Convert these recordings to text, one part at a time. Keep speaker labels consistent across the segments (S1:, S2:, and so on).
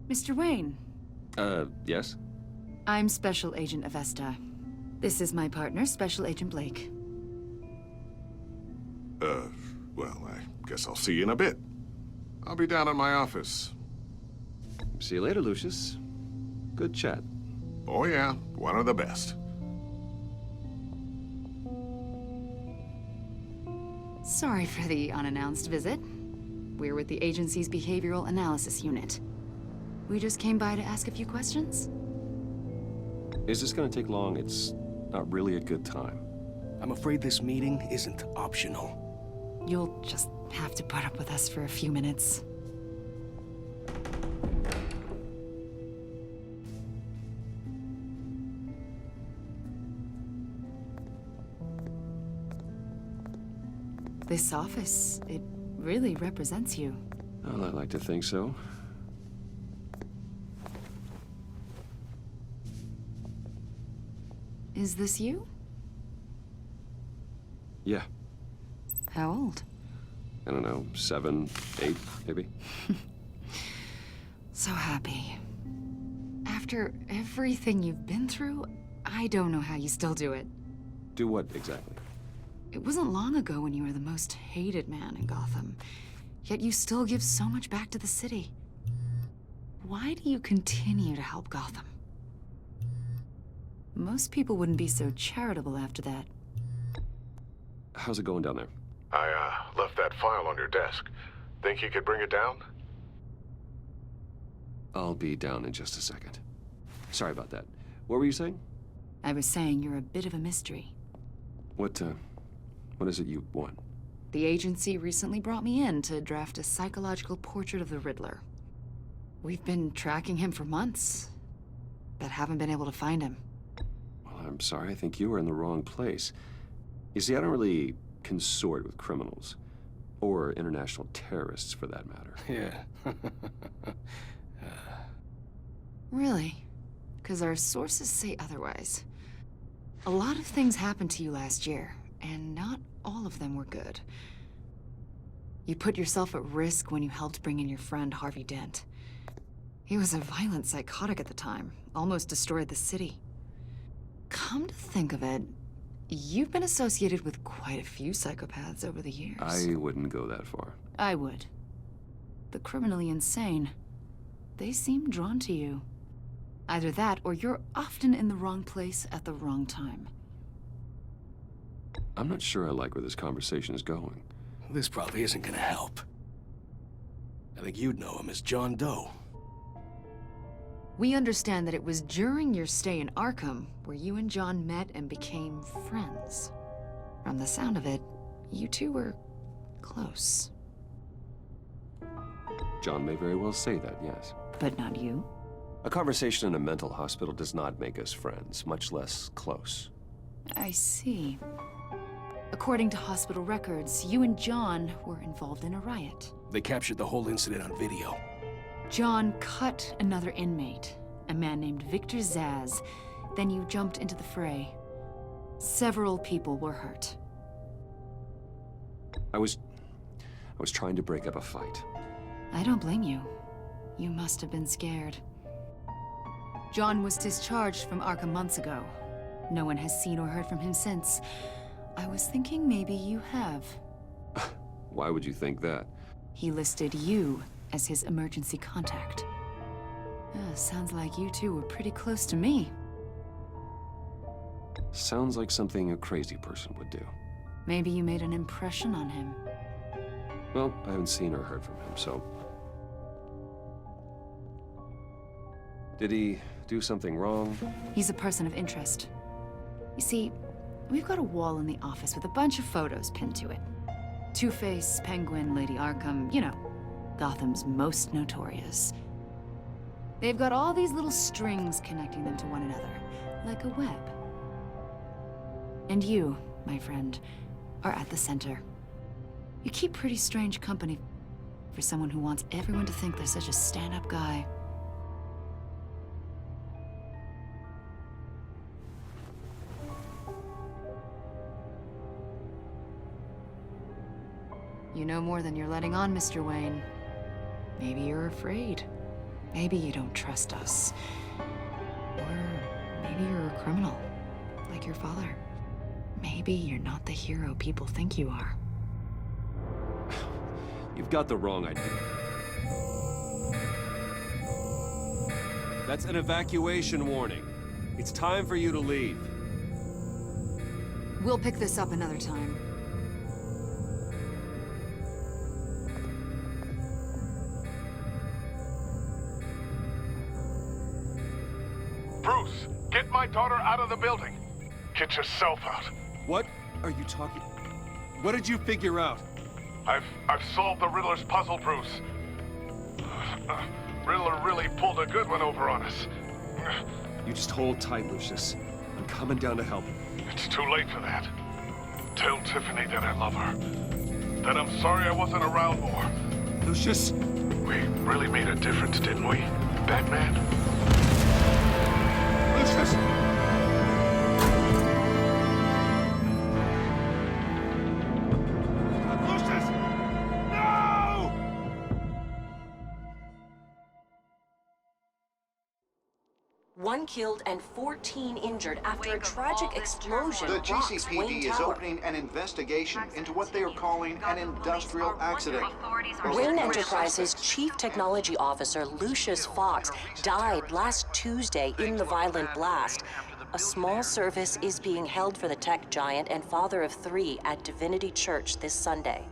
S1: Mr. Wayne.
S2: Yes?
S1: I'm Special Agent Avesta. This is my partner, Special Agent Blake.
S3: Well, I guess I'll see you in a bit. I'll be down in my office.
S2: See you later, Lucius. Good chat.
S3: Oh yeah, one of the best.
S1: Sorry for the unannounced visit. We're with the agency's Behavioral Analysis Unit. We just came by to ask a few questions.
S2: Is this gonna take long? It's not really a good time.
S4: I'm afraid this meeting isn't optional.
S1: You'll just have to put up with us for a few minutes. This office, it really represents you.
S2: Well, I'd like to think so.
S1: Is this you?
S2: Yeah.
S1: How old?
S2: I don't know, 7, 8, maybe?
S1: So happy. After everything you've been through, I don't know how you still do it.
S2: Do what, exactly?
S1: It wasn't long ago when you were the most hated man in Gotham, yet you still give so much back to the city. Why do you continue to help Gotham? Most people wouldn't be so charitable after that.
S2: How's it going down there?
S3: I, left that file on your desk. Think you could bring it down?
S2: I'll be down in just a second. Sorry about that. What were you saying?
S1: I was saying you're a bit of a mystery.
S2: What is it you want?
S1: The agency recently brought me in to draft a psychological portrait of the Riddler. We've been tracking him for months, but haven't been able to find him.
S2: Well, I'm sorry. I think you were in the wrong place. You see, I don't really consort with criminals. Or international terrorists, for that matter.
S4: Yeah.
S1: Really? Because our sources say otherwise. A lot of things happened to you last year, and not all of them were good. You put yourself at risk when you helped bring in your friend Harvey Dent. He was a violent psychotic at the time, almost destroyed the city. Come to think of it, you've been associated with quite a few psychopaths over the years.
S2: I wouldn't go that far.
S1: I would. The criminally insane. They seem drawn to you. Either that, or you're often in the wrong place at the wrong time.
S2: I'm not sure I like where this conversation is going.
S4: This probably isn't gonna help. I think you'd know him as John Doe.
S1: We understand that it was during your stay in Arkham where you and John met and became friends. From the sound of it, you two were close.
S2: John may very well say that, yes.
S1: But not you.
S2: A conversation in a mental hospital does not make us friends, much less close.
S1: I see. According to hospital records, you and John were involved in a riot.
S4: They captured the whole incident on video.
S1: John cut another inmate, a man named Victor Zsasz. Then you jumped into the fray. Several people were hurt.
S2: I was trying to break up a fight.
S1: I don't blame you. You must have been scared. John was discharged from Arkham months ago. No one has seen or heard from him since. I was thinking maybe you have.
S2: Why would you think that?
S1: He listed you as his emergency contact. Sounds like you two were pretty close to me.
S2: Sounds like something a crazy person would do.
S1: Maybe you made an impression on him.
S2: Well, I haven't seen or heard from him, so... Did he do something wrong?
S1: He's a person of interest. You see, we've got a wall in the office with a bunch of photos pinned to it. Two-Face, Penguin, Lady Arkham, you know, Gotham's most notorious. They've got all these little strings connecting them to one another, like a web. And you, my friend, are at the center. You keep pretty strange company for someone who wants everyone to think they're such a stand-up guy. You know more than you're letting on, Mr. Wayne. Maybe you're afraid. Maybe you don't trust us. Or maybe you're a criminal, like your father. Maybe you're not the hero people think you are.
S2: You've got the wrong idea. That's an evacuation warning. It's time for you to leave.
S1: We'll pick this up another time.
S3: Bruce, get my daughter out of the building. Get yourself out.
S2: What are you talking? What did you figure out?
S3: I've solved the Riddler's puzzle, Bruce. Riddler really pulled a good one over on us.
S2: You just hold tight, Lucius. I'm coming down to help.
S3: It's too late for that. Tell Tiffany that I love her. That I'm sorry I wasn't around more.
S2: Lucius!
S3: We really made a difference, didn't we, Batman?
S2: Lucius! Lucius! No!
S5: One killed and 14 injured after a tragic explosion
S6: The
S5: rocks
S6: GCPD
S5: Wayne
S6: is
S5: Tower.
S6: opening an investigation into what they are calling an industrial accident.
S5: Wayne Enterprises' Chief Technology Officer Lucius Fox died last Tuesday in the violent blast. A small service is being held for the tech giant and father of 3 at Divinity Church this Sunday.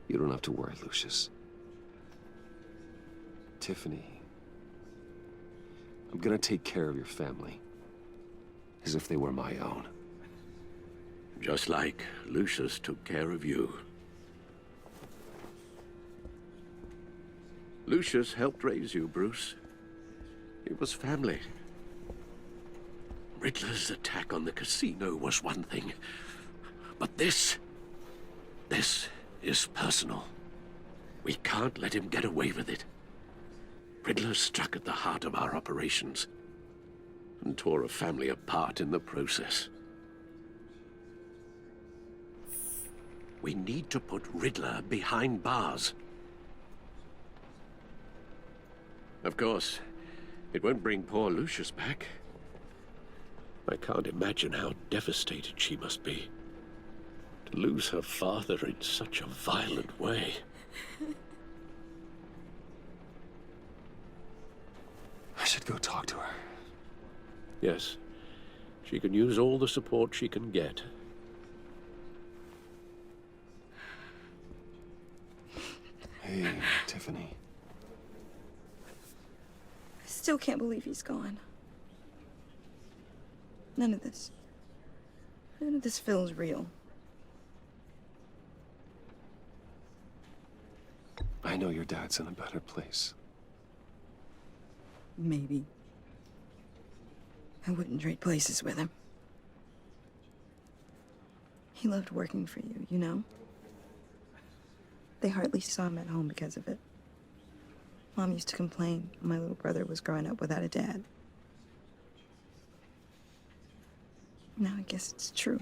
S2: You don't have to worry, Lucius. Tiffany, I'm gonna take care of your family. As if they were my own.
S7: Just like Lucius took care of you. Lucius helped raise you, Bruce. It was family. Riddler's attack on the casino was one thing. But this is personal. We can't let him get away with it. Riddler struck at the heart of our operations and tore a family apart in the process. We need to put Riddler behind bars. Of course, it won't bring poor Lucius back. I can't imagine how devastated she must be. To lose her father in such a violent way.
S2: I should go talk to her.
S7: Yes, she can use all the support she can get.
S2: Hey, Tiffany.
S8: I still can't believe he's gone. None of this feels real.
S2: I know your dad's in a better place.
S8: Maybe. I wouldn't trade places with him. He loved working for you, you know? They hardly saw him at home because of it. Mom used to complain when my little brother was growing up without a dad. Now I guess it's true.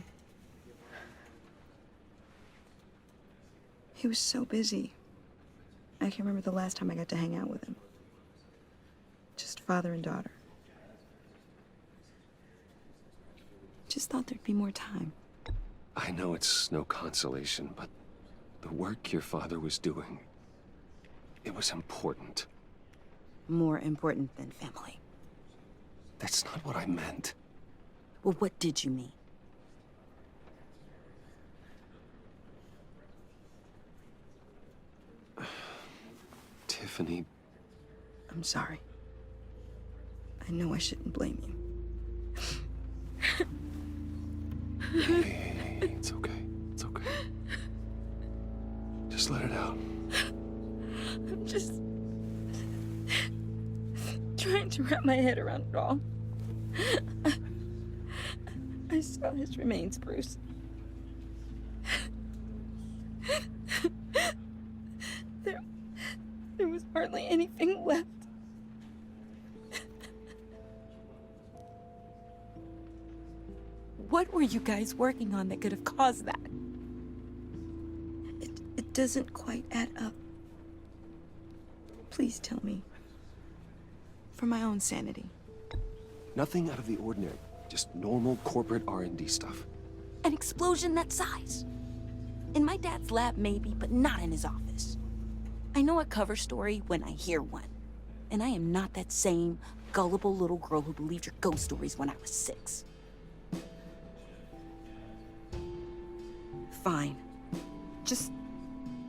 S8: He was so busy. I can remember the last time I got to hang out with him. Just father and daughter. Just thought there'd be more time.
S2: I know it's no consolation, but the work your father was doing, it was important.
S8: More important than family.
S2: That's not what I meant.
S8: Well, what did you mean?
S2: Tiffany.
S8: I'm sorry. I know I shouldn't blame you.
S2: Hey, it's okay. It's okay. Just let it out.
S8: I'm just trying to wrap my head around it all. I saw his remains, Bruce. There was hardly anything left.
S9: What were you guys working on that could have caused that?
S8: It doesn't quite add up. Please tell me. For my own sanity.
S2: Nothing out of the ordinary. Just normal corporate R&D stuff.
S9: An explosion that size. In my dad's lab, maybe, but not in his office. I know a cover story when I hear one. And I am not that same gullible little girl who believed your ghost stories when I was 6. Fine. Just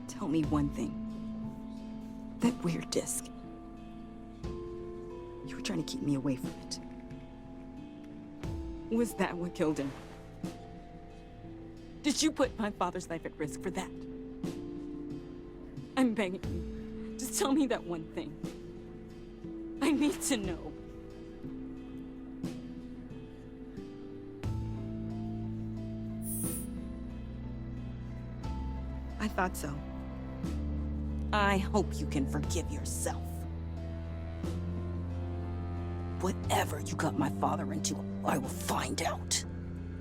S9: tell me one thing. That weird disc. You were trying to keep me away from it. Was that what killed him? Did you put my father's life at risk for that? I'm begging you. Just tell me that one thing. I need to know.
S8: I thought so.
S9: I hope you can forgive yourself. Whatever you got my father into, I will find out.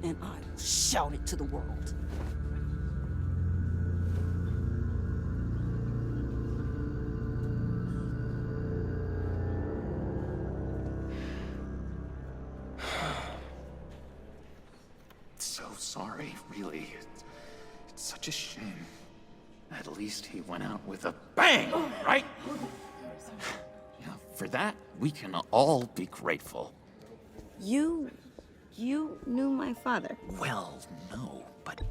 S9: And I will shout it to the world.
S10: So sorry, really. It's such a shame. At least he went out with a bang, right? Yeah, for that, we can all be grateful.
S8: You knew my father.
S10: Well, no, but...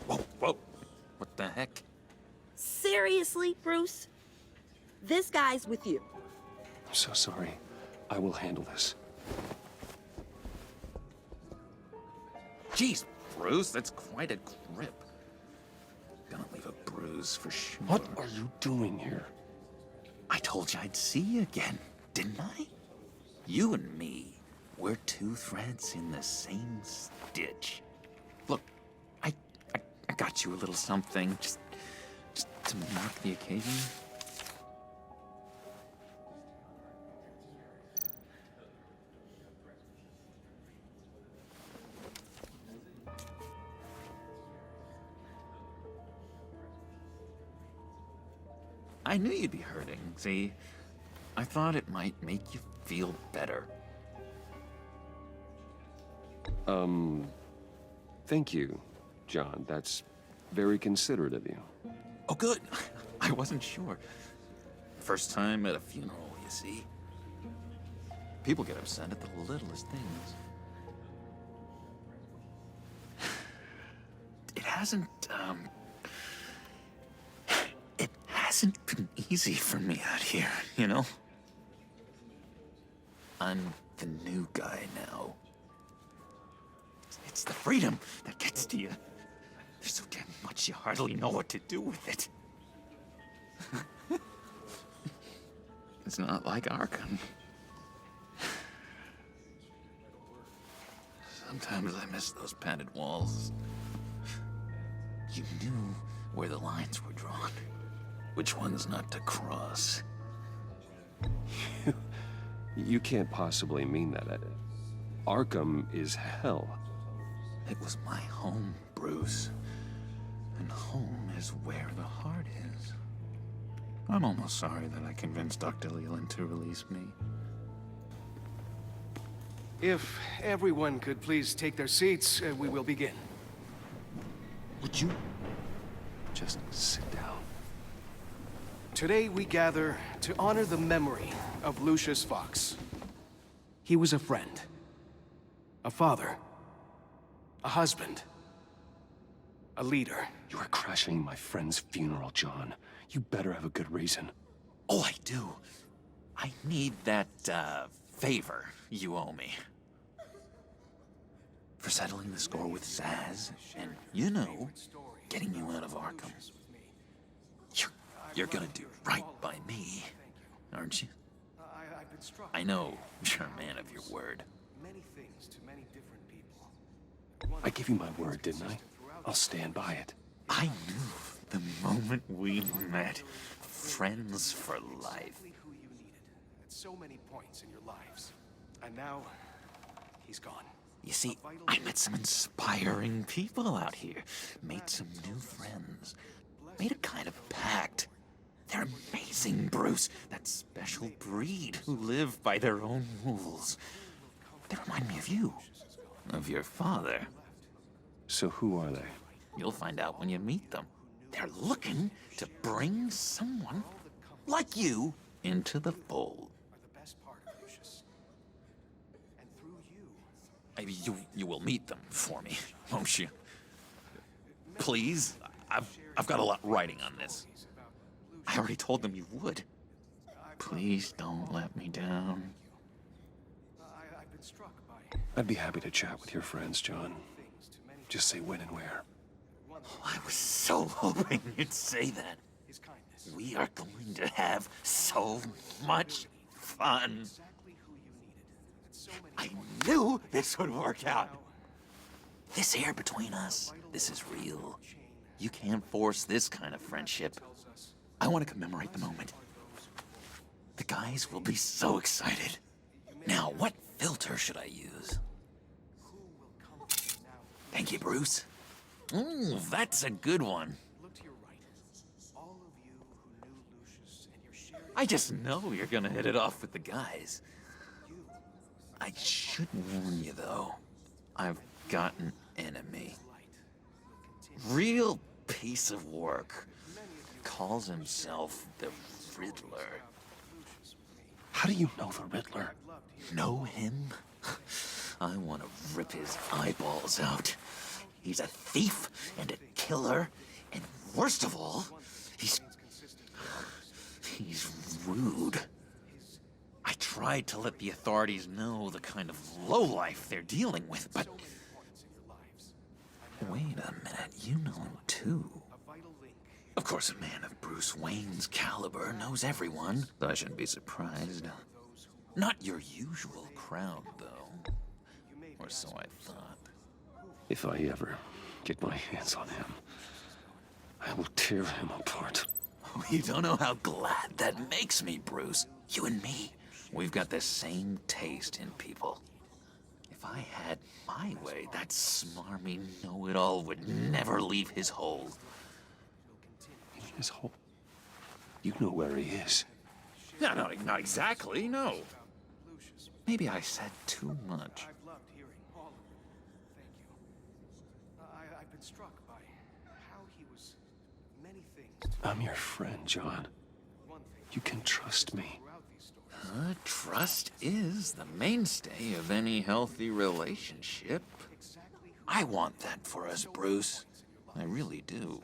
S10: Whoa. What the heck?
S9: Seriously, Bruce? This guy's with you.
S2: I'm so sorry. I will handle this.
S10: Jeez, Bruce, that's quite a grip. Gonna leave a bruise for sure.
S2: What are you doing here?
S10: I told you I'd see you again, didn't I? You and me, we're 2 threads in the same stitch. Look, I got you a little something, just to mark the occasion. I knew you'd be hurting, see? I thought it might make you feel better.
S2: Thank you, John. That's very considerate of you.
S10: Oh, good. I wasn't sure. First time at a funeral, you see. People get upset at the littlest things. It hasn't been easy for me out here, you know? I'm the new guy now. It's the freedom that gets to you. There's so damn much you hardly know what to do with it. It's not like Arkham. Sometimes I miss those padded walls. You knew where the lines were drawn. Which ones not to cross.
S2: You can't possibly mean that. Arkham is hell.
S10: It was my home, Bruce. And home is where the heart is. I'm almost sorry that I convinced Dr. Leland to release me.
S11: If everyone could please take their seats, we will begin.
S2: Would you just sit down?
S11: Today we gather to honor the memory of Lucius Fox. He was a friend, a father, a husband, a leader.
S2: You are crashing my friend's funeral, John. You better have a good reason.
S10: Oh, I do. I need that, favor you owe me. For settling the score with Zaz, and, you know, getting you out of Arkham. You're gonna do right by me, aren't you? I know you're a man of your word.
S2: I gave you my word, didn't I? I'll stand by it.
S10: I knew the moment we met, friends for life.
S11: Who you needed at so many points in your lives. And now, he's gone.
S10: You see, I met some inspiring people out here. Made some new friends. Made a kind of pact. They're amazing, Bruce. That special breed who live by their own rules. They remind me of you. Of your father.
S2: So who are they?
S10: You'll find out when you meet them. They're looking to bring someone like you into the fold. Maybe you will meet them for me, won't you? Please? I've got a lot writing on this. I already told them you would. Please don't let me down.
S2: I'd be happy to chat with your friends, John. Just say when and where.
S10: I was so hoping you'd say that. We are going to have so much fun. I knew this would work out. This air between us, this is real. You can't force this kind of friendship. I want to commemorate the moment. The guys will be so excited. Now, what filter should I use? Thank you, Bruce. Ooh, that's a good one. I just know you're gonna hit it off with the guys. I should warn you, though. I've got an enemy. Real piece of work. Calls himself the Riddler.
S2: How do you know the Riddler?
S10: Know him? I want to rip his eyeballs out. He's a thief and a killer, and worst of all, he's rude. I tried to let the authorities know the kind of lowlife they're dealing with, but... Wait a minute, you know him too. Of course, a man of Bruce Wayne's caliber knows everyone, so I shouldn't be surprised. Not your usual crowd, though. Or so I thought.
S2: If I ever get my hands on him, I will tear him apart.
S10: Oh, you don't know how glad that makes me, Bruce. You and me, we've got the same taste in people. If I had my way, that smarmy know-it-all would never leave his hole.
S2: His hole? You know where he is.
S10: No, not exactly, no. Maybe I said too much.
S11: I've been struck by how he was many things.
S2: I'm your friend, John. You can trust me.
S10: Trust is the mainstay of any healthy relationship. I want that for us, Bruce. I really do.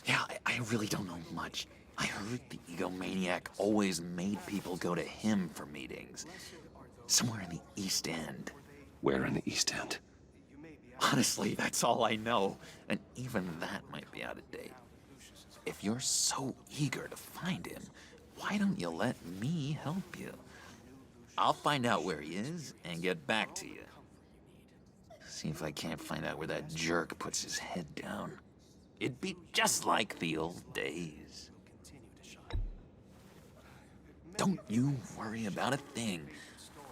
S10: Yeah, I really don't know much. I heard the egomaniac always made people go to him for meetings. Somewhere in the East End.
S2: Where in the East End?
S10: Honestly, that's all I know. And even that might be out of date. If you're so eager to find him, why don't you let me help you? I'll find out where he is and get back to you. See if I can't find out where that jerk puts his head down. It'd be just like the old days. Don't you worry about a thing.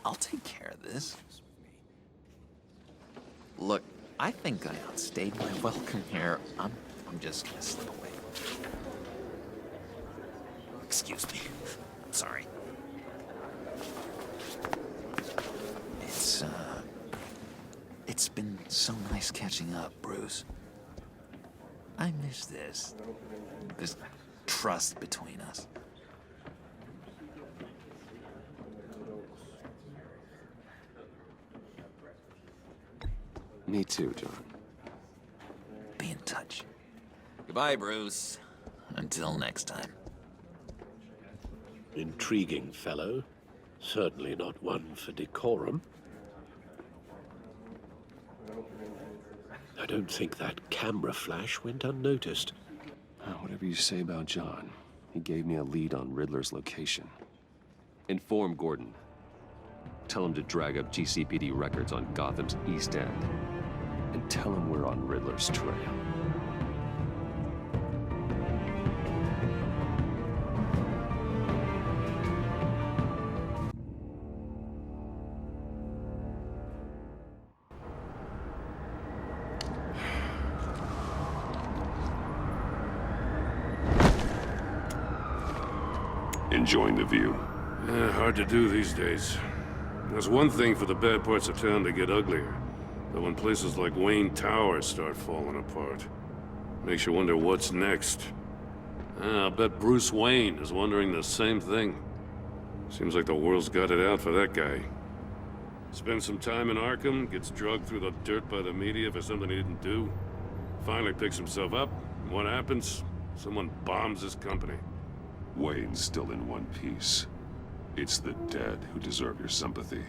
S10: I'll take care of this. Look, I think I outstayed my welcome here. I'm just gonna slip away. Excuse me. Sorry. It's been so nice catching up, Bruce. I miss this trust between us.
S2: Me too, John.
S10: Be in touch. Goodbye, Bruce. Until next time.
S7: Intriguing fellow. Certainly not one for decorum. I don't think that camera flash went unnoticed.
S2: Whatever you say about John, he gave me a lead on Riddler's location. Inform Gordon. Tell him to drag up GCPD records on Gotham's East End. And tell him we're on Riddler's trail. Enjoying the view?
S3: Yeah, hard to do these days. There's one thing for the bad parts of town to get uglier. But when places like Wayne Tower start falling apart, makes you wonder what's next. I'll bet Bruce Wayne is wondering the same thing. Seems like the world's got it out for that guy. Spends some time in Arkham, gets drugged through the dirt by the media for something he didn't do. Finally picks himself up, and what happens? Someone bombs his company.
S2: Wayne's still in one piece. It's the dead who deserve your sympathy.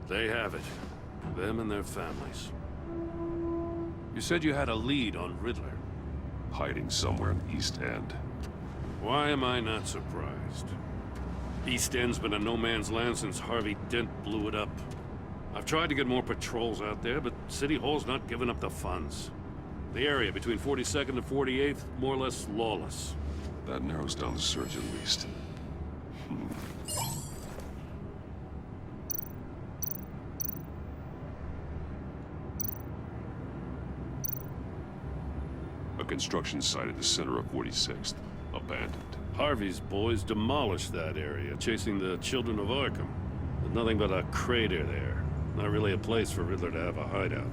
S3: They have it. Them and their families. You said you had a lead on Riddler.
S2: Hiding somewhere in East End.
S3: Why am I not surprised? East End's been a no-man's land since Harvey Dent blew it up. I've tried to get more patrols out there, but City Hall's not giving up the funds. The area between 42nd and 48th, more or less lawless.
S2: That narrows down the search at least. A construction site at the center of 46th. Abandoned.
S3: Harvey's boys demolished that area, chasing the children of Arkham. There's nothing but a crater there. Not really a place for Riddler to have a hideout.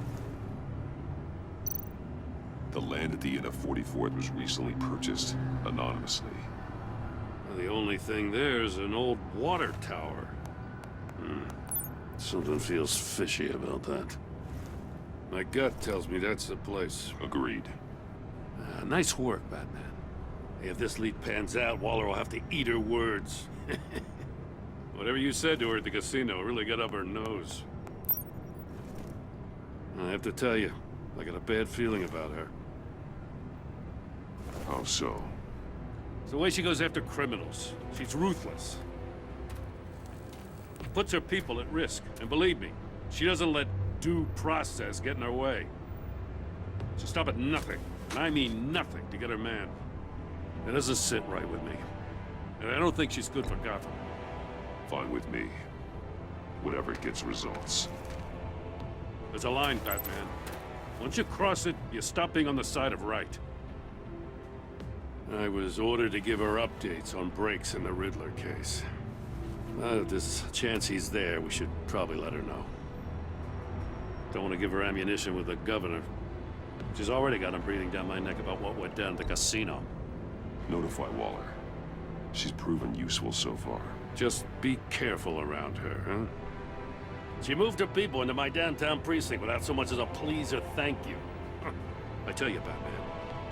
S2: The land at the end of 44th was recently purchased, anonymously.
S3: The only thing there is an old water tower. Something feels fishy about that. My gut tells me that's the place.
S2: Agreed.
S3: Nice work, Batman. If this lead pans out, Waller will have to eat her words. Whatever you said to her at the casino really got up her nose. I have to tell you, I got a bad feeling about her.
S2: How so?
S3: It's the way she goes after criminals. She's ruthless. Puts her people at risk. And believe me, she doesn't let due process get in her way. She'll stop at nothing, and I mean nothing, to get her man. It doesn't sit right with me. And I don't think she's good for Gotham.
S2: Fine with me. Whatever gets results.
S3: There's a line, Batman. Once you cross it, you stop being on the side of right. I was ordered to give her updates on breaks in the Riddler case. If there's a chance he's there, we should probably let her know. Don't want to give her ammunition with the governor. She's already got him breathing down my neck about what went down at the casino.
S2: Notify Waller. She's proven useful so far.
S3: Just be careful around her, huh? She moved her people into my downtown precinct without so much as a please or thank you. I tell you, Batman,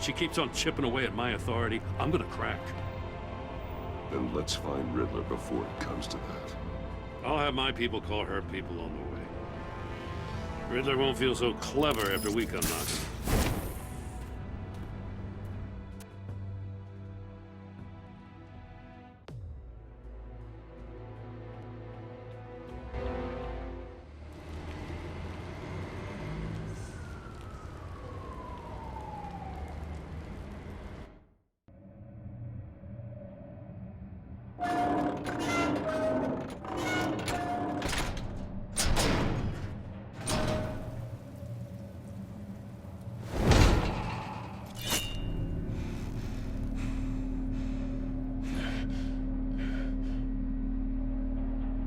S3: she keeps on chipping away at my authority, I'm gonna crack.
S2: Then let's find Riddler before it comes to that.
S3: I'll have my people call her people on the way. Riddler won't feel so clever after we come knocking.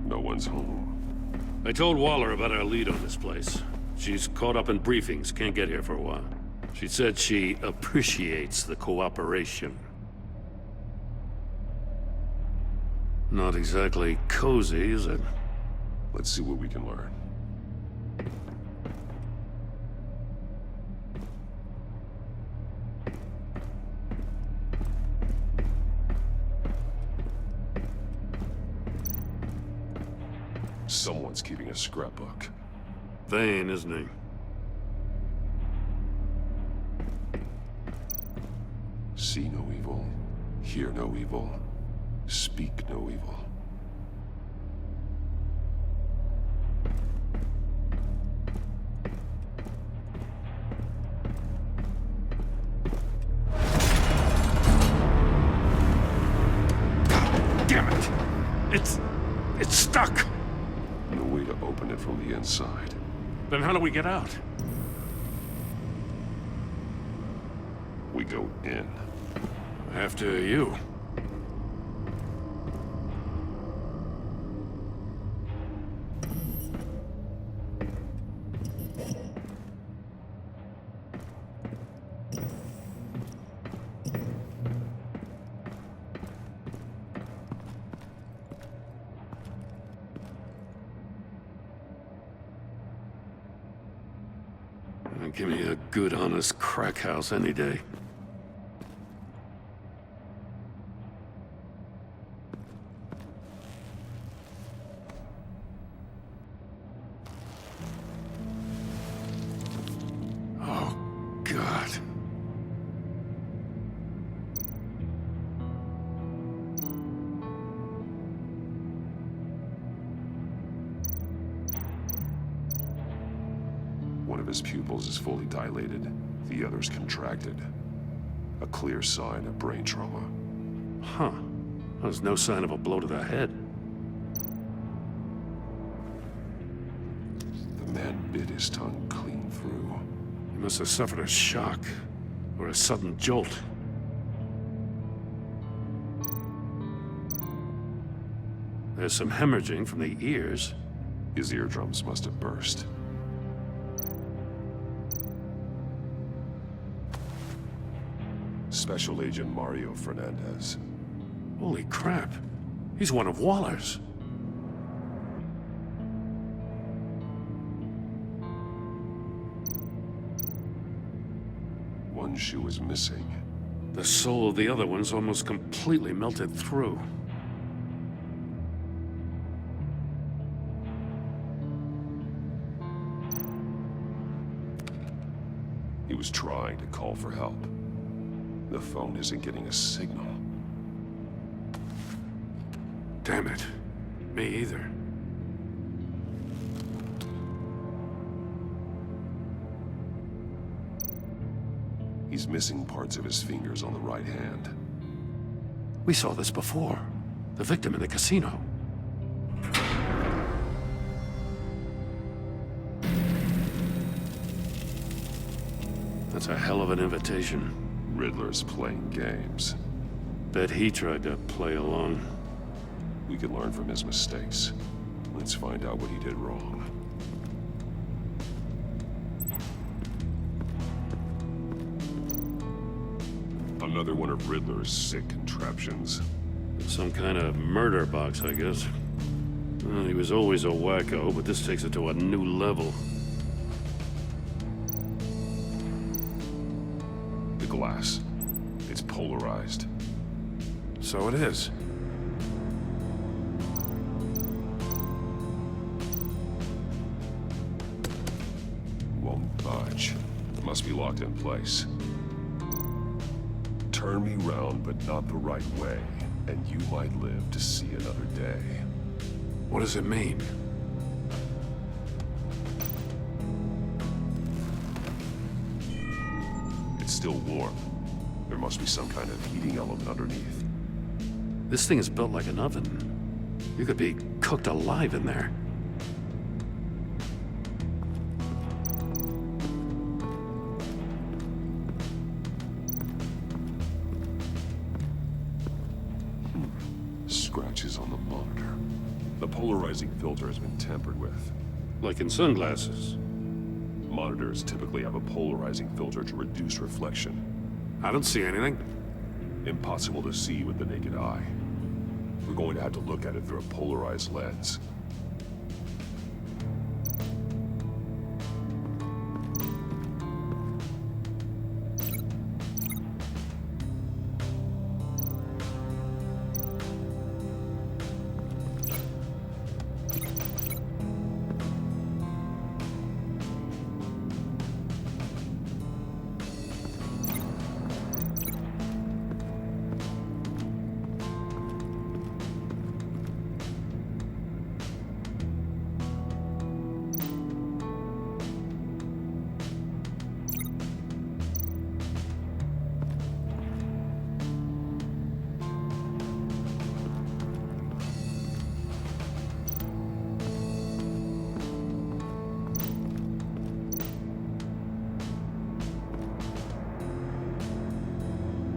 S2: No one's home.
S3: I told Waller about our lead on this place. She's caught up in briefings, can't get here for a while. She said she appreciates the cooperation. Not exactly cozy, is it?
S2: Let's see what we can learn. Someone's keeping a scrapbook.
S3: Vane, isn't he?
S2: See no evil, hear no evil, speak no evil.
S3: God damn it! It's stuck!
S2: No way to open it from the inside.
S3: Then how do we get out?
S2: We go in.
S3: After you. Give me a good, honest crack house any day. Oh, God.
S2: One of his pupils is fully dilated, the other's contracted. A clear sign of brain trauma.
S3: Huh. There's no sign of a blow to the head.
S2: The man bit his tongue clean through.
S3: He must have suffered a shock, or a sudden jolt. There's some hemorrhaging from the ears.
S2: His eardrums must have burst. Special Agent Mario Fernandez.
S3: Holy crap. He's one of Waller's.
S2: One shoe is missing.
S3: The sole of the other one's almost completely melted through.
S2: He was trying to call for help. The phone isn't getting a signal.
S3: Damn it. Me either.
S2: He's missing parts of his fingers on the right hand.
S3: We saw this before. The victim in the casino. That's a hell of an invitation.
S2: Riddler's playing games.
S3: Bet he tried to play along.
S2: We can learn from his mistakes. Let's find out what he did wrong. Another one of Riddler's sick contraptions.
S3: Some kind of murder box, I guess. Well, he was always a wacko, but this takes it to a new level.
S2: The glass. It's polarized.
S3: So it is.
S2: Won't budge. Must be locked in place. Turn me round, but not the right way, and you might live to see another day.
S3: What does it mean?
S2: It's still warm. There must be some kind of heating element underneath.
S3: This thing is built like an oven. You could be cooked alive in there.
S2: Scratches on the monitor. The polarizing filter has been tampered with.
S3: Like in sunglasses.
S2: Monitors typically have a polarizing filter to reduce reflection.
S3: I don't see anything.
S2: Impossible to see with the naked eye. We're going to have to look at it through a polarized lens.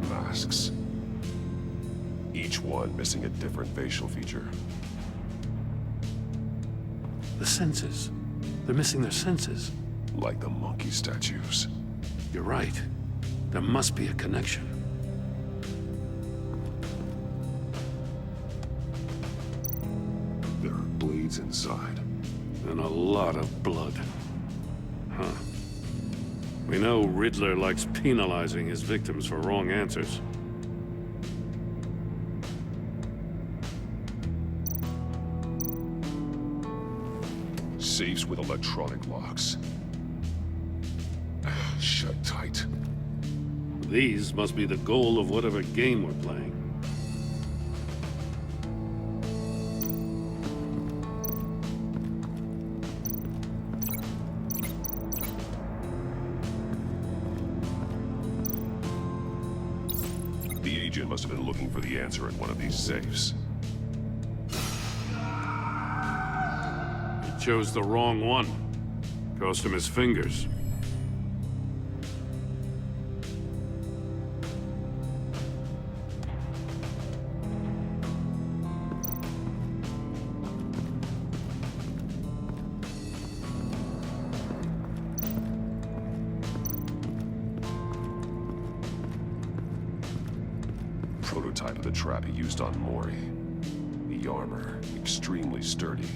S2: Masks. Each one missing a different facial feature.
S3: The senses. They're missing their senses.
S2: Like the monkey statues.
S3: You're right. There must be a connection.
S2: There are blades inside.
S3: And a lot of blood. Huh. We know Riddler likes penalizing his victims for wrong answers.
S2: Safes with electronic locks. Shut tight.
S3: These must be the goal of whatever game we're playing.
S2: The agent must have been looking for the answer in one of these safes.
S3: He chose the wrong one. Cost him his fingers.
S2: Prototype of the trap he used on Mori. The armor, extremely sturdy,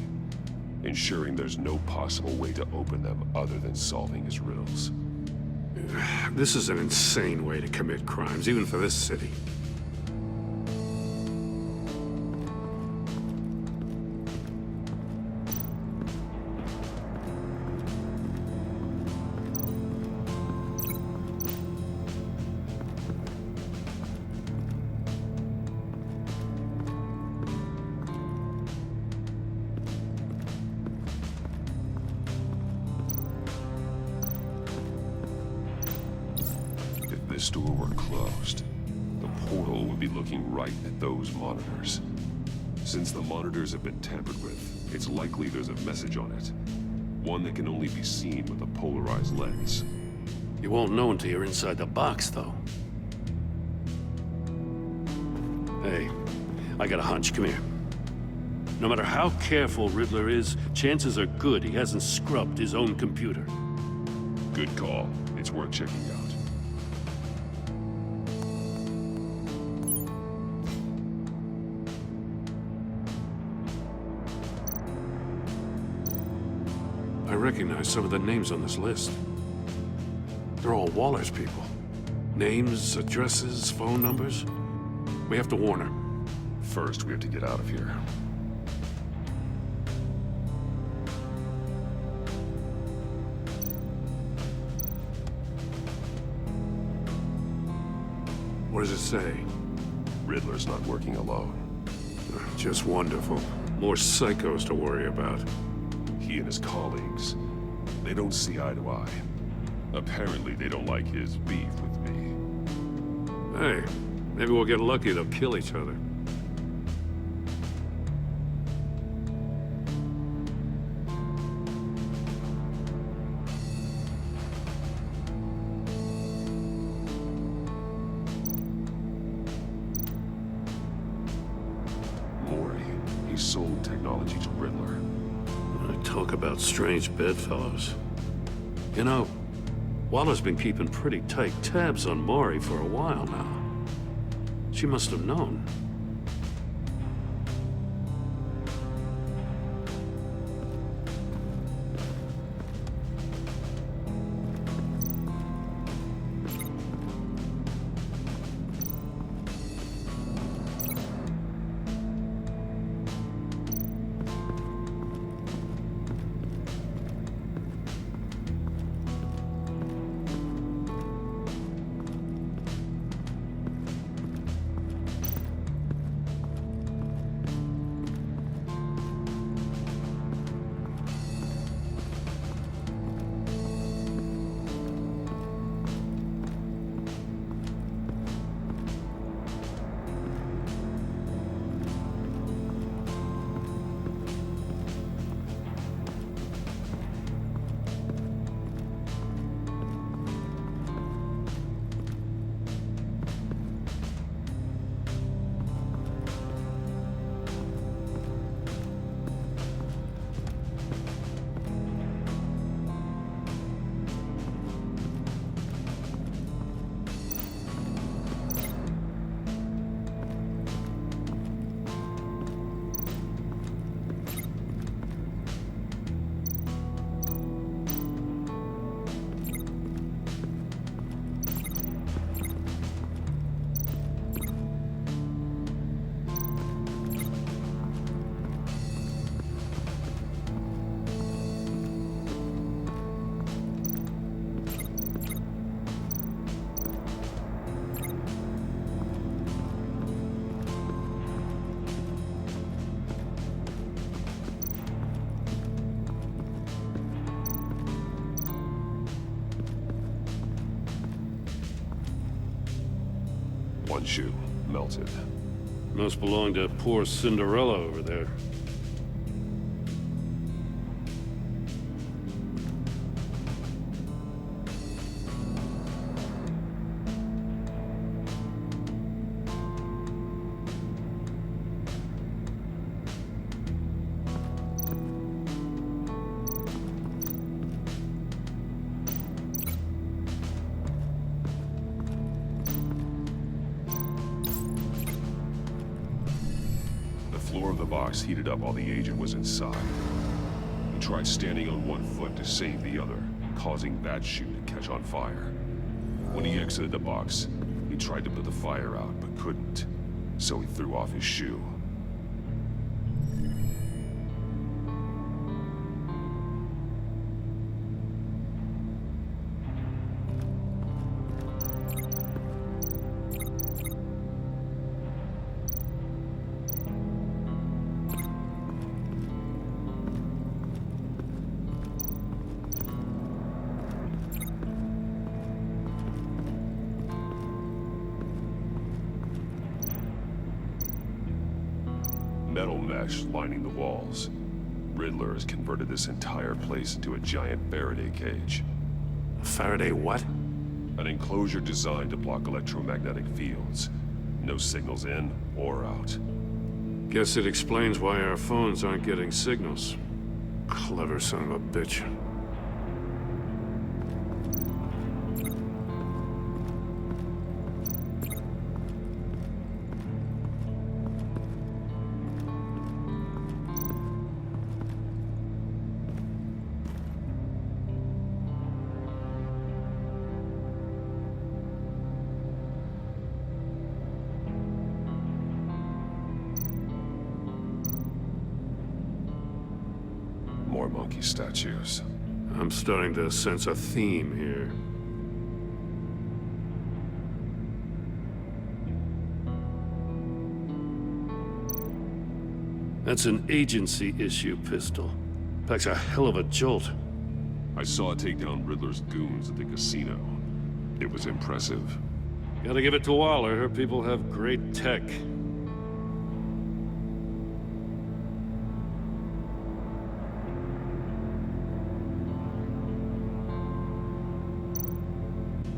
S2: ensuring there's no possible way to open them other than solving his riddles.
S3: This is an insane way to commit crimes, even for this city.
S2: If this door were closed, the portal would be looking right at those monitors. Since the monitors have been tampered with, it's likely there's a message on it. One that can only be seen with a polarized lens.
S3: You won't know until you're inside the box, though. Hey, I got a hunch. Come here. No matter how careful Riddler is, chances are good he hasn't scrubbed his own computer.
S2: Good call. It's worth checking out.
S3: I recognize some of the names on this list. They're all Waller's people. Names, addresses, phone numbers. We have to warn her.
S2: First, we have to get out of here.
S3: What does it say?
S2: Riddler's not working alone.
S3: Just wonderful. More psychos to worry about.
S2: He and his colleagues, they don't see eye to eye. Apparently, they don't like his beef with me.
S3: Hey, maybe we'll get lucky they'll kill each other.
S2: Mori, he sold technology to Riddler.
S3: Talk about strange bedfellows. You know, Waller's been keeping pretty tight tabs on Mori for a while now. She must have known.
S2: One shoe, melted.
S3: Must belong to poor Cinderella over there.
S2: The floor of the box heated up while the agent was inside. He tried standing on one foot to save the other, causing that shoe to catch on fire. When he exited the box, he tried to put the fire out, but couldn't, so he threw off his shoe. Metal mesh lining the walls. Riddler has converted this entire place into a giant Faraday cage.
S3: A Faraday what?
S2: An enclosure designed to block electromagnetic fields. No signals in or out.
S3: Guess it explains why our phones aren't getting signals. Clever son of a bitch.
S2: More monkey statues.
S3: I'm starting to sense a theme here. That's an agency-issue pistol. Packs a hell of a jolt.
S2: I saw it take down Riddler's goons at the casino. It was impressive.
S3: Gotta give it to Waller. Her people have great tech.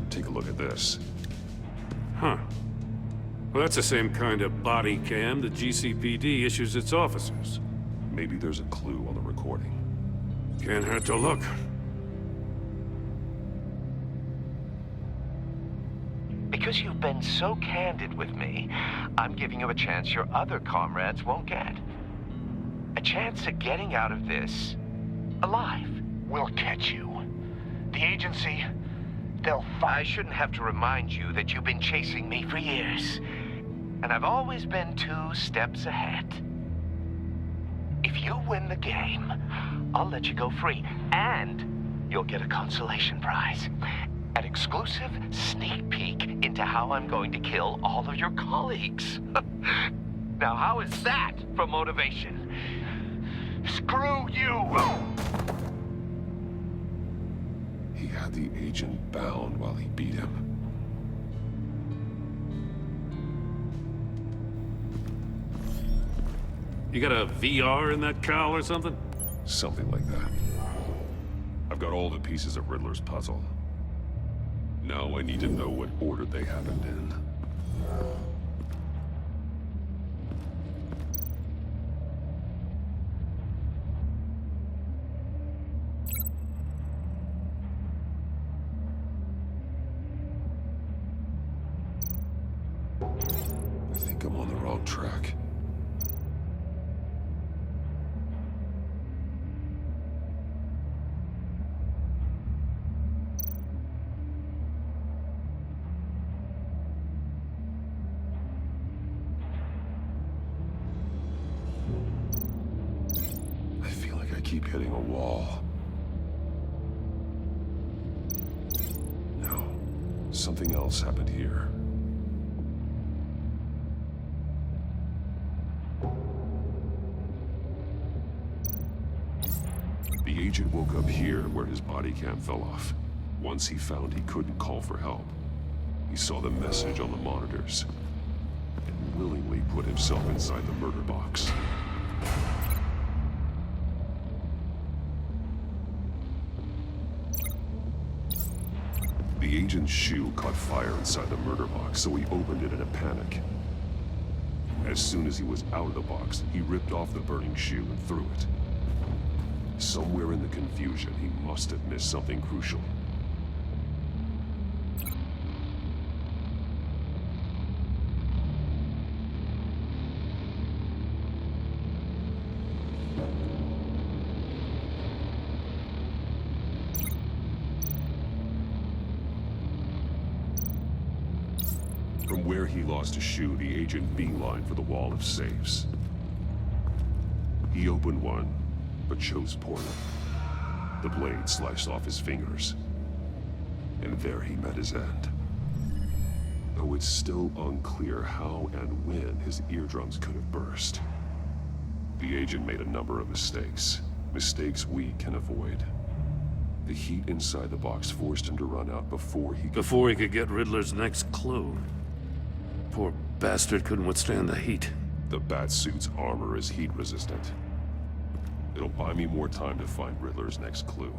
S2: Take a look at this.
S3: Huh. Well, that's the same kind of body cam the GCPD issues its officers.
S2: Maybe there's a clue on the recording.
S3: Can't hurt to look.
S12: Because you've been so candid with me, I'm giving you a chance your other comrades won't get. A chance at getting out of this alive.
S6: We'll catch you. The agency,
S12: I shouldn't have to remind you that you've been chasing me for years. And I've always been 2 steps ahead. If you win the game, I'll let you go free. And you'll get a consolation prize. An exclusive sneak peek into how I'm going to kill all of your colleagues. Now, how is that for motivation? Screw you!
S2: He had the agent bound while he beat him.
S3: You got a VR in that cowl or something?
S2: Something like that. I've got all the pieces of Riddler's puzzle. Now I need to know what order they happened in. I think I'm on the wrong track. Keep hitting a wall. No, something else happened here. The agent woke up here where his body cam fell off. Once he found he couldn't call for help. He saw the message on the monitors and willingly put himself inside the murder box. The agent's shoe caught fire inside the murder box, so he opened it in a panic. As soon as he was out of the box, he ripped off the burning shoe and threw it. Somewhere in the confusion, he must have missed something crucial. From where he lost a shoe, the agent beelined for the wall of safes. He opened one, but chose poorly. The blade sliced off his fingers, and there he met his end. Though it's still unclear how and when his eardrums could have burst. The agent made a number of mistakes. Mistakes we can avoid. The heat inside the box forced him to run out before he
S3: could get Riddler's next clue. Poor bastard couldn't withstand the heat.
S2: The Batsuit's armor is heat resistant. It'll buy me more time to find Riddler's next clue.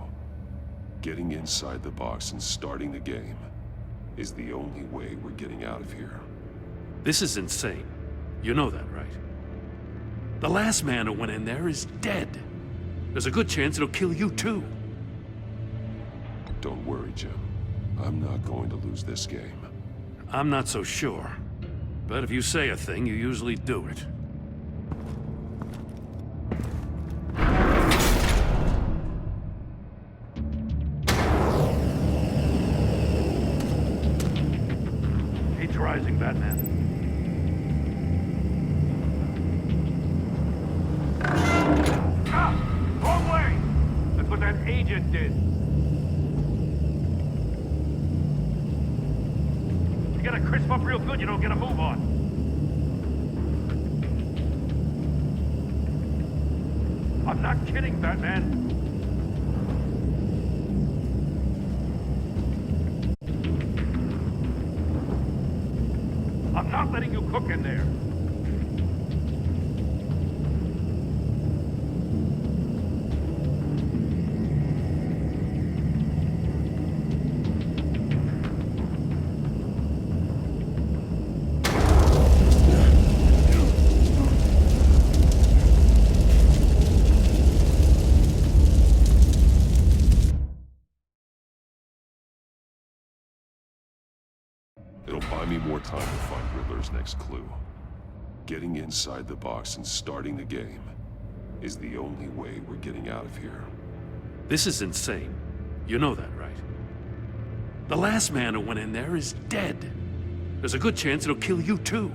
S2: Getting inside the box and starting the game is the only way we're getting out of here.
S3: This is insane. You know that, right? The last man who went in there is dead. There's a good chance it'll kill you too.
S2: Don't worry, Jim. I'm not going to lose this game.
S3: I'm not so sure. But if you say a thing, you usually do it. Heat's rising, Batman. Ah! Wrong way! That's what that agent did. You gotta crisp up real good, you don't get a move on. I'm not kidding, Batman. I'm not letting you cook in there.
S2: It'll buy me more time to find Riddler's next clue. Getting inside the box and starting the game is the only way we're getting out of here.
S3: This is insane. You know that, right? The last man who went in there is dead. There's a good chance it'll kill you too.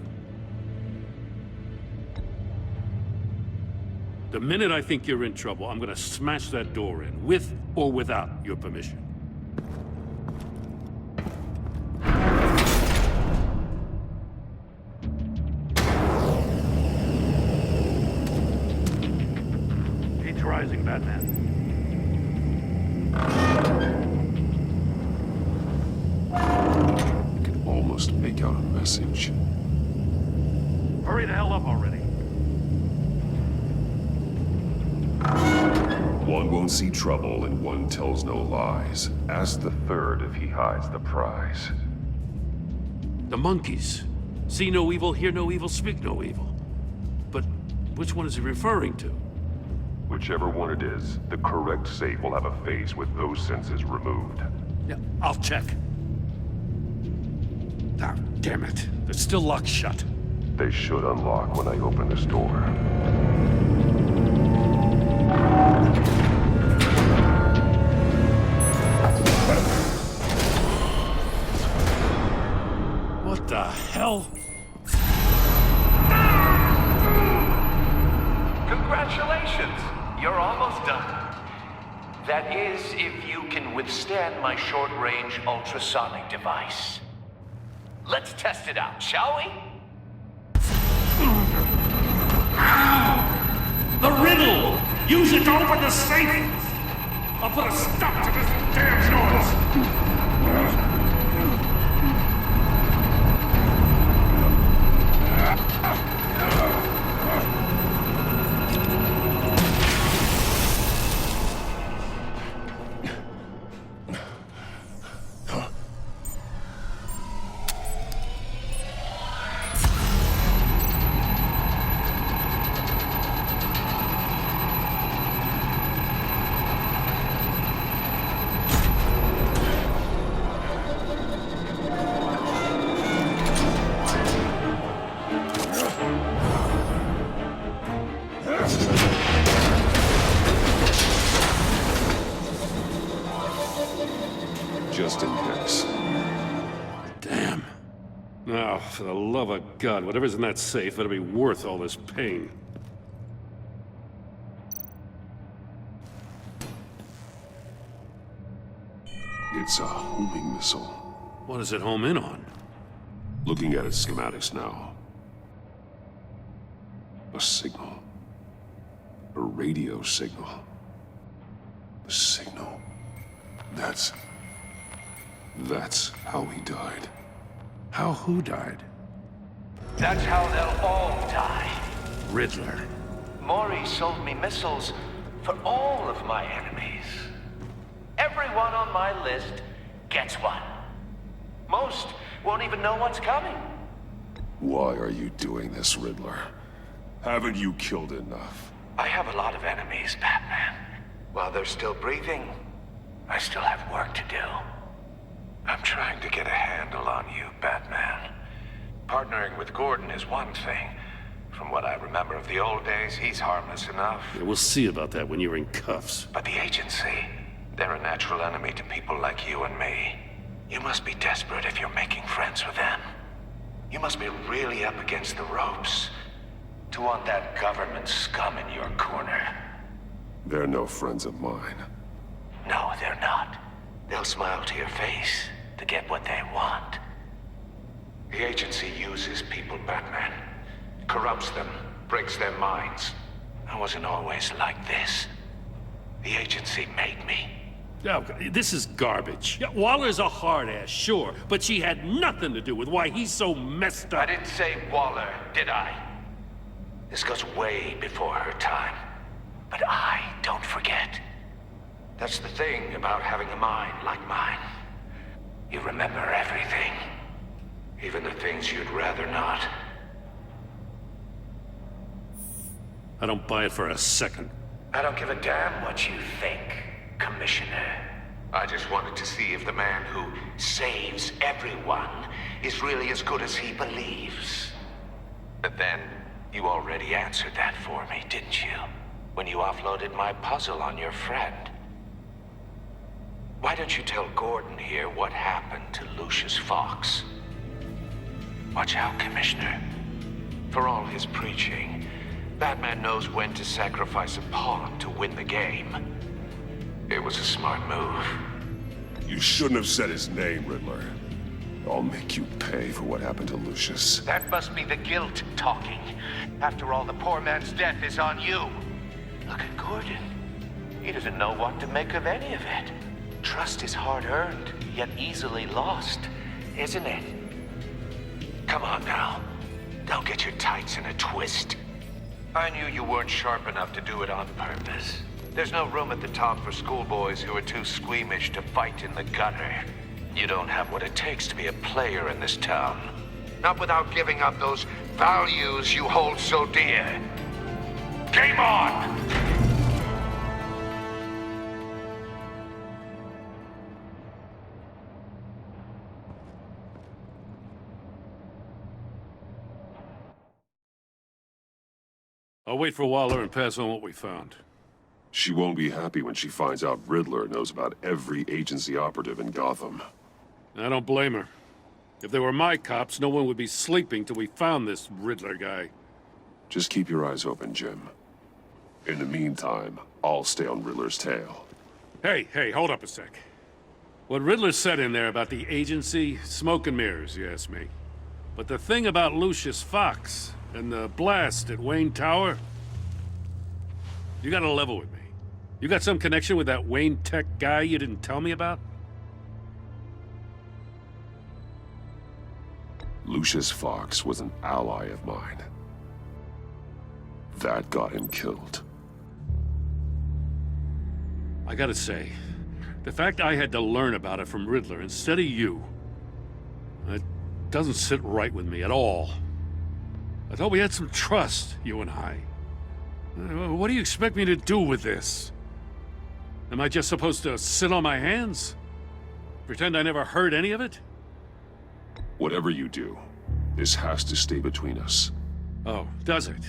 S3: The minute I think you're in trouble, I'm gonna smash that door in, with or without your permission. Rising, Batman.
S2: I can almost make out a message.
S3: Hurry the hell up already.
S2: One won't see trouble and one tells no lies. Ask the third if he hides the prize.
S3: The monkeys. See no evil, hear no evil, speak no evil. But which one is he referring to?
S2: Whichever one it is, the correct safe will have a face with those senses removed.
S3: Yeah, I'll check. Ah, damn it. They're still locked shut.
S2: They should unlock when I open this door.
S3: What the hell?
S12: Congratulations! You're almost done. That is, if you can withstand my short-range ultrasonic device. Let's test it out, shall we?
S3: The riddle! Use it to open the safe! I'll put a stop to this damn noise! Now, for the love of God, whatever's in that safe better be worth all this pain.
S2: It's a homing missile.
S3: What does it home in on?
S2: Looking at its schematics now. A signal. A radio signal. A signal. That's how he died.
S3: How who died?
S12: That's how they'll all die.
S3: Riddler.
S12: Maury sold me missiles for all of my enemies. Everyone on my list gets one. Most won't even know what's coming.
S2: Why are you doing this, Riddler? Haven't you killed enough?
S12: I have a lot of enemies, Batman. While they're still breathing, I still have work to do. I'm trying to get a handle on you, Batman. Partnering with Gordon is one thing. From what I remember of the old days, he's harmless enough.
S3: Yeah, we'll see about that when you're in cuffs.
S12: But the agency, they're a natural enemy to people like you and me. You must be desperate if you're making friends with them. You must be really up against the ropes to want that government scum in your corner.
S2: They're no friends of mine.
S12: No, they're not. They'll smile to your face to get what they want. The agency uses people, Batman. Corrupts them, breaks their minds. I wasn't always like this. The agency made me.
S3: Oh, this is garbage. Yeah, Waller's a hard-ass, sure, but she had nothing to do with why he's so messed up.
S12: I didn't say Waller, did I? This goes way before her time. But I don't forget. That's the thing about having a mind like mine. You remember everything. Even the things you'd rather not.
S3: I don't buy it for a second.
S12: I don't give a damn what you think, Commissioner. I just wanted to see if the man who saves everyone is really as good as he believes. But then, you already answered that for me, didn't you? When you offloaded my puzzle on your friend. Why don't you tell Gordon here what happened to Lucius Fox? Watch out, Commissioner. For all his preaching, Batman knows when to sacrifice a pawn to win the game. It was a smart move.
S2: You shouldn't have said his name, Riddler. I'll make you pay for what happened to Lucius.
S12: That must be the guilt talking. After all, the poor man's death is on you. Look at Gordon. He doesn't know what to make of any of it. Trust is hard-earned, yet easily lost, isn't it? Come on now. Don't get your tights in a twist. I knew you weren't sharp enough to do it on purpose. There's no room at the top for schoolboys who are too squeamish to fight in the gutter. You don't have what it takes to be a player in this town. Not without giving up those values you hold so dear. Game on!
S3: I'll wait for Waller and pass on what we found.
S2: She won't be happy when she finds out Riddler knows about every agency operative in Gotham.
S3: I don't blame her. If they were my cops, no one would be sleeping till we found this Riddler guy.
S2: Just keep your eyes open, Jim. In the meantime, I'll stay on Riddler's tail.
S3: Hey, hold up a sec. What Riddler said in there about the agency, smoke and mirrors, you ask me. But the thing about Lucius Fox and the blast at Wayne Tower, you gotta level with me. You got some connection with that Wayne Tech guy you didn't tell me about?
S2: Lucius Fox was an ally of mine. That got him killed.
S3: I gotta say, the fact I had to learn about it from Riddler instead of you, it doesn't sit right with me at all. I thought we had some trust, you and I. What do you expect me to do with this? Am I just supposed to sit on my hands? Pretend I never heard any of it?
S2: Whatever you do, this has to stay between us.
S3: Oh, does it?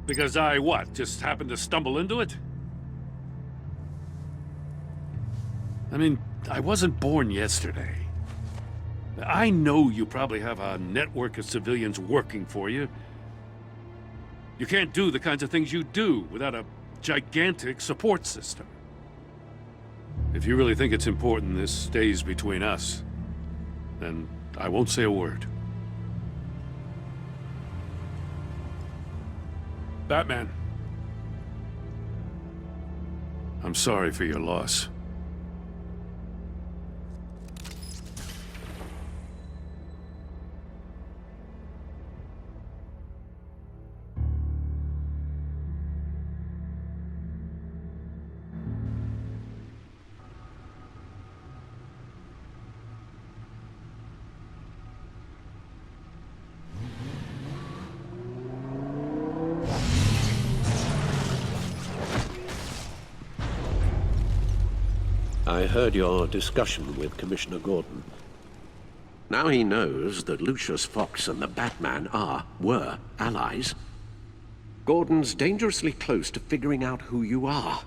S3: Because I, what, just happened to stumble into it? I mean, I wasn't born yesterday. I know you probably have a network of civilians working for you. You can't do the kinds of things you do without a gigantic support system. If you really think it's important this stays between us, then I won't say a word. Batman. I'm sorry for your loss.
S7: I heard your discussion with Commissioner Gordon. Now he knows that Lucius Fox and the Batman were allies. Gordon's dangerously close to figuring out who you are.